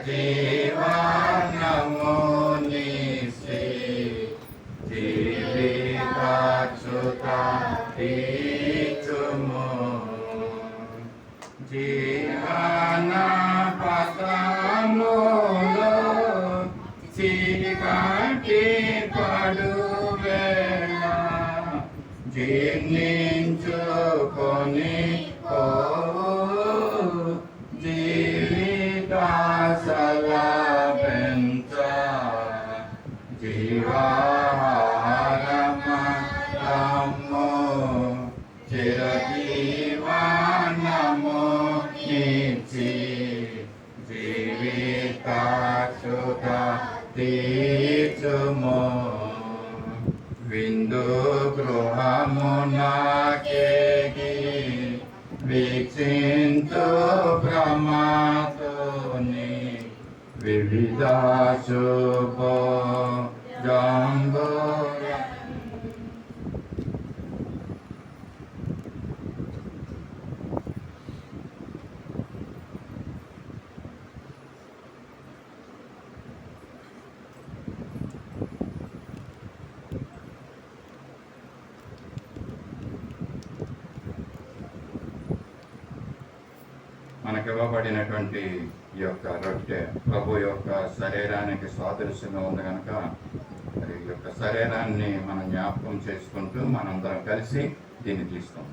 జీవనము నీసే జీవితాచ్యుత తీర్చుము జీవన పదములో చీకటి పడువేళ జీర్ణించుకొని జీవితాసలపెంచ జీవాహారమము చిరజీవనము నిచ్చి జీవితాచ్యుత తీర్చుము విందు గృహమునకేగి వీక్షించు భ్రమతోని వివిధ శుభ జంబో మనకి ఇవ్వబడినటువంటి ఈ యొక్క రొట్టె ప్రభు యొక్క శరీరానికి సాదృశ్యంగా ఉంది కనుక మరి ఈ యొక్క శరీరాన్ని మనం జ్ఞాపకం చేసుకుంటూ మనందరం కలిసి దీన్ని తీస్తాం.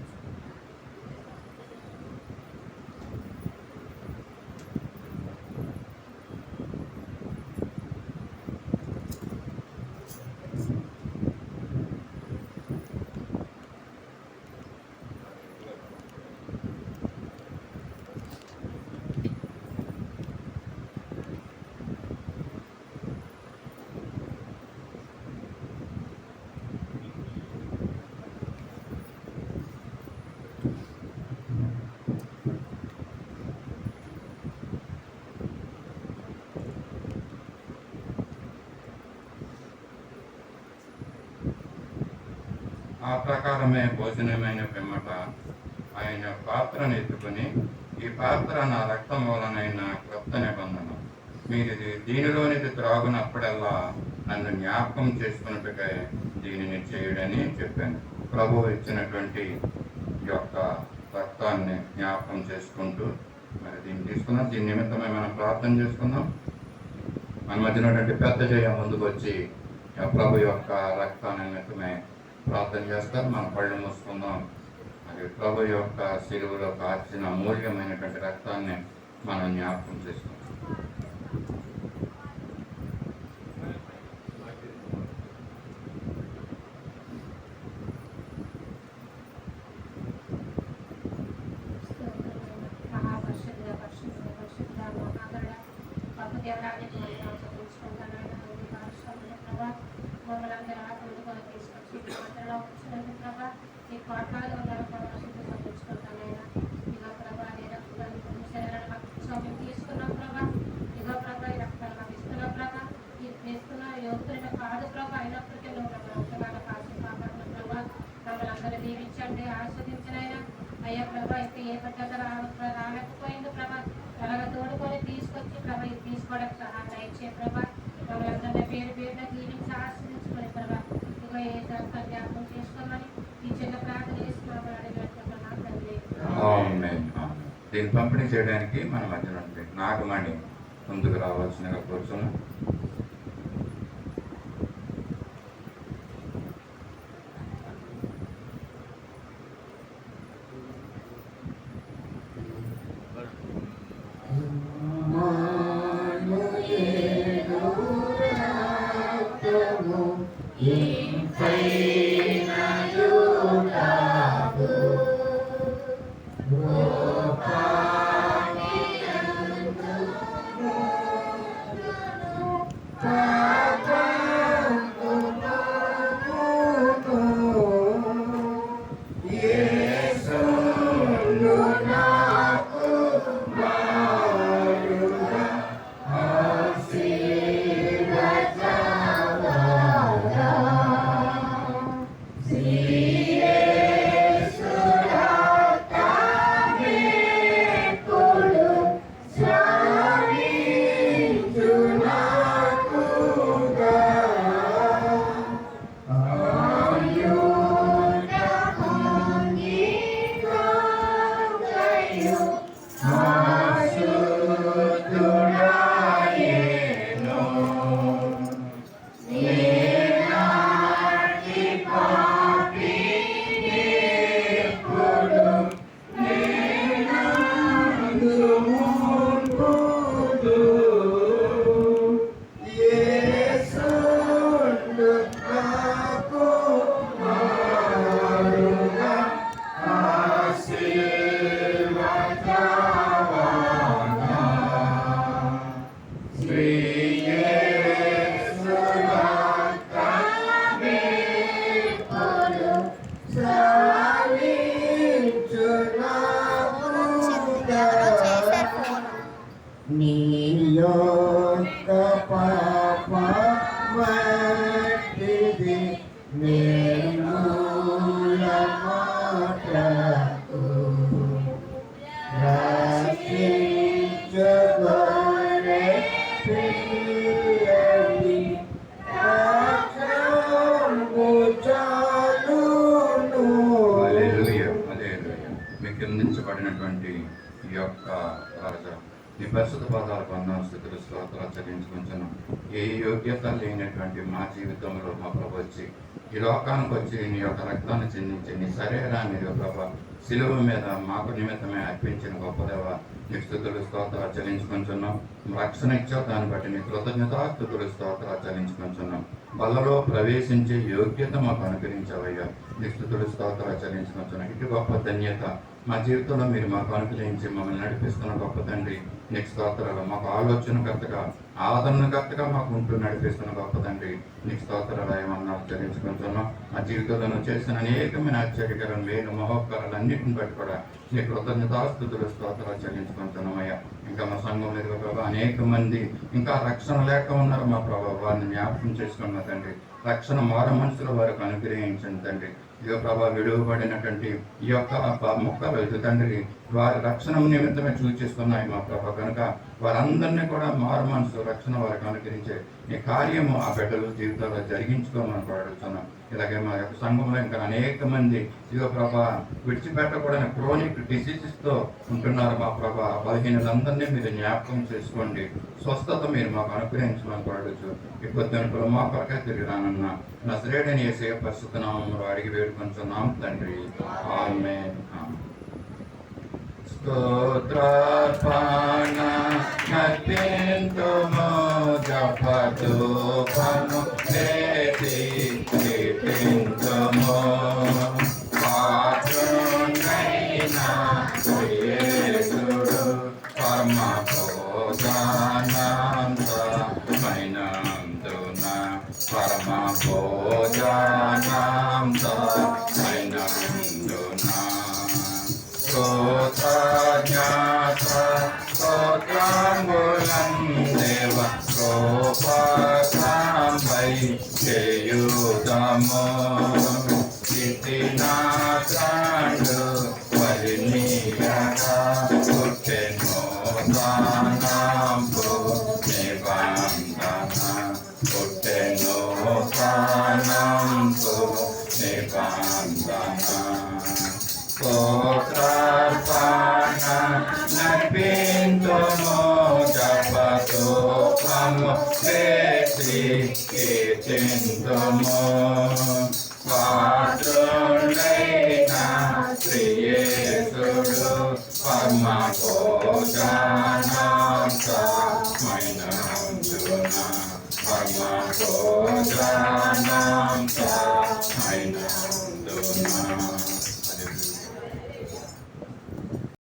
ఆ ప్రకారమే భోజనమైన పిమ్మట ఆయన పాత్రను ఎత్తుకుని, ఈ పాత్ర నా రక్తం వలనైన క్రొత్త నిబంధన, మీరు దీనిలోనిది త్రాగునప్పుడల్లా నన్ను జ్ఞాపకం చేసుకున్నట్టుగా దీనిని చేయడని చెప్పాను. ప్రభువు ఇచ్చినటువంటి యొక్క రక్తాన్ని జ్ఞాపకం చేసుకుంటూ మరి దీన్ని తీసుకుందాం. దీని నిమిత్తమై మనం ప్రార్థన చేసుకుందాం. మన మధ్యనటువంటి పెద్ద జయ ముందుకు వచ్చి ప్రభు యొక్క రక్తాన్ని నిమిత్తమే ప్రార్థన చేస్తారు. మనం పళ్ళు మూసుకుందాం. మరి ప్రభు యొక్క శిలువలో కార్చిన అమూల్యమైనటువంటి రక్తాన్ని మనం జ్ఞాపకం చేసుకుందాం. దీవించండి, ఆస్వాదించినైనా అయ్యా ప్రభా అయితే ఏ పద్ధతి రాలేకపోయింది ప్రభా, త్వరగా తోడుకొని తీసుకొచ్చి ప్రభా ఇది తీసుకోవడానికి సహాయం ఇచ్చే ప్రభా, మమ్మల్ని పేరు పేరున దీవించి ఆస్వాదించుకొని ప్రభా ఇదిగో ఏ జ్ఞాపకం చేసుకోమని ఈ చిన్న ప్రార్థన చేస్తున్నాము అడిగినట్టున్నాం తండ్రి. దీన్ని పంపిణీ చేయడానికి మన మధ్యలో నాగమణి ముందుకు రావాల్సిందిగా కోరుతున్నాం. ఎవరో చేశారు ఫోన్. నీ యొక్క పాప మట్టిది నిర్మూల మాటకు రక్షించగోరే పిల్లవి రక్షణము చాలును. హల్లెలూయా, హల్లెలూయా. మీకు అందించబడినటువంటి ఈ యొక్క రాజా నీ పరిశుద్ధ పాదాలకు వందనాలు, స్తుతులు, స్తోత్రాలు చెల్లించుకుంటున్నాం. ఏ యోగ్యత లేనటువంటి మా జీవితంలో మా ప్రభు వచ్చి ఈ లోకానికి వచ్చి నీ యొక్క రక్తాన్ని చెందించి నీ శరీరాన్ని ప్రభా శిలువ మీద మాకు నిమిత్తమే అర్పించిన గొప్ప దేవ నీ స్తుతులు, స్తోత్రాలు చెల్లించుకుంటున్నాం. రక్షణ ఇచ్చావు, దాన్ని బట్టి నీ కృతజ్ఞత స్తుతులు, స్తోత్రాలు చెల్లించుకుంటున్నాం. బల్లలో ప్రవేశించే యోగ్యత మాకు అనుగ్రహించావయ్యా, నీ స్తుతులు, స్తోత్రాలు చెల్లించుకుంటున్నాం. ఇటు గొప్ప ధన్యత మా జీవితంలో మీరు మాకు అనుగ్రహించి మమ్మల్ని నడిపిస్తున్న గొప్ప తండ్రి నీకు స్తోత్రాలు. మాకు ఆలోచనకర్తగా ఆదరణకర్తగా మాకు ఉంటూ నడిపిస్తున్న గొప్ప తండ్రి నీకు స్తోత్రాలు ఏమన్నా చెల్లించుకుంటున్నాం. మా జీవితంలో నువ్వు చేసిన అనేకమైన ఆశ్చర్యకరం వేలు మహోపకారాలన్నింటిని బట్టి కూడా నీ కృతజ్ఞతాస్తుతులు, స్తోత్రాలు చెల్లించుకుంటున్నాం అయ్యా. ఇంకా మా సంఘంలో ఎదుగు ప్రభావ అనేక మంది ఇంకా రక్షణ లేక ఉన్నారు మా ప్రభావ, వారిని జ్ఞాపకం చేసుకున్న తండ్రి రక్షణ మార మనసులో వారికి అనుగ్రహించండి తండ్రి. ఇదిగో ప్రభావ విడువబడినటువంటి ఈ యొక్క మొక్కలు ఇది తండ్రి వారి రక్షణ నిమిత్తమే సూచిస్తున్నాయి మా ప్రభావ. కనుక వారందరినీ కూడా మారు మనసు రక్షణ వారికి అనుగ్రహించే ఈ కార్యము ఆ బిడ్డలు జీవితాల్లో జరిగించుకోమని అడుగుతున్నాం. ఇలాగే మా యొక్క సంఘంలో ఇంకా అనేక మంది ఇదిగో ప్రభా విడిచిపెట్టకూడని క్రోనిక్ డిసీజెస్తో ఉంటున్నారు మా ప్రభా. బలహీనలందరినీ మీరు జ్ఞాపకం చేసుకోండి, స్వస్థత మీరు మాకు అనుగ్రహించమని అడుగుతూ ఈ పొద్దునప్పుడు మా కొరకే తిరిగి రానన్న నజరేయుడైన యేసయ్య పరిశుద్ధ నామములో అడిగి వేడుకొంచున్నాం తండ్రి, ఆమేన్. స్తోత్రార్పణ నర్పింతుము, జపధూపము చేసి కీర్తింతుము. పాత్రుడైన యేసుడు పరమ భోజనాంతమైనందున పరమ భోజనాంతమైనందున స్తోత్రజ్ఞాత స్తోత్రములం దేవ కృపకాంపై చేయుదము. స్థితినాథుడు పరిణీయగా పుట్టెను ప్రాణంబు నిబంధన, పుట్టెను ప్రాణంబు నిబంధన. స్తోత్రార్పణ నర్పింతుము, జపధూపము చేసి కీర్తింతుము. పాత్రుడైన యేసుడు పరమ భోజనాంతమైనందున పరమ భోజనాంతమైనందున